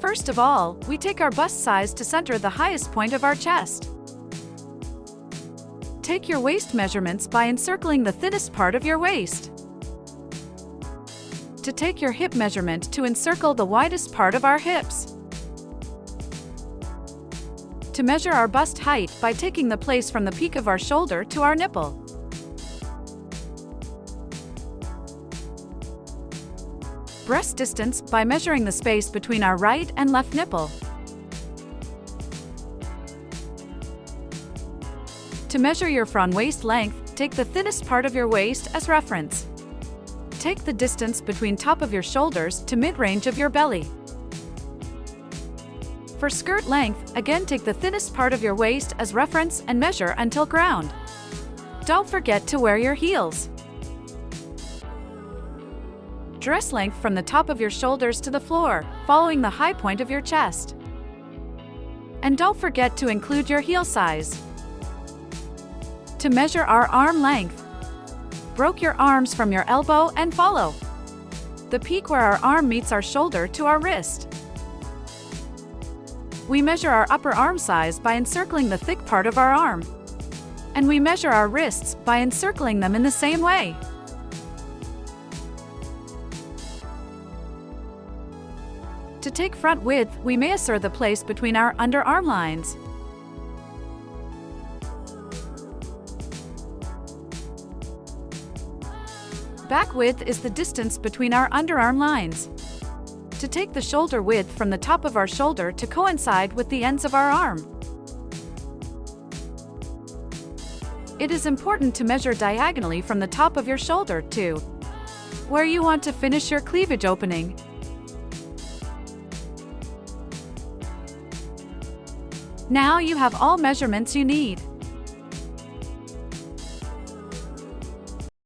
First of all, we take our bust size to center the highest point of our chest. Take your waist measurements by encircling the thinnest part of your waist. To take your hip measurement, to encircle the widest part of our hips. To measure our bust height by taking the place from the peak of our shoulder to our nipple. Breast distance by measuring the space between our right and left nipple. To measure your front waist length, take the thinnest part of your waist as reference. Take the distance between top of your shoulders to mid-range of your belly. For skirt length, again take the thinnest part of your waist as reference and measure until ground. Don't forget to wear your heels. Dress length from the top of your shoulders to the floor, following the high point of your chest. And don't forget to include your heel size. To measure our arm length, broke your arms from your elbow and follow the peak where our arm meets our shoulder to our wrist. We measure our upper arm size by encircling the thick part of our arm. And we measure our wrists by encircling them in the same way. To take front width, we measure the place between our underarm lines. Back width is the distance between our underarm lines. To take the shoulder width from the top of our shoulder to coincide with the ends of our arm. It is important to measure diagonally from the top of your shoulder to where you want to finish your cleavage opening. Now you have all measurements you need.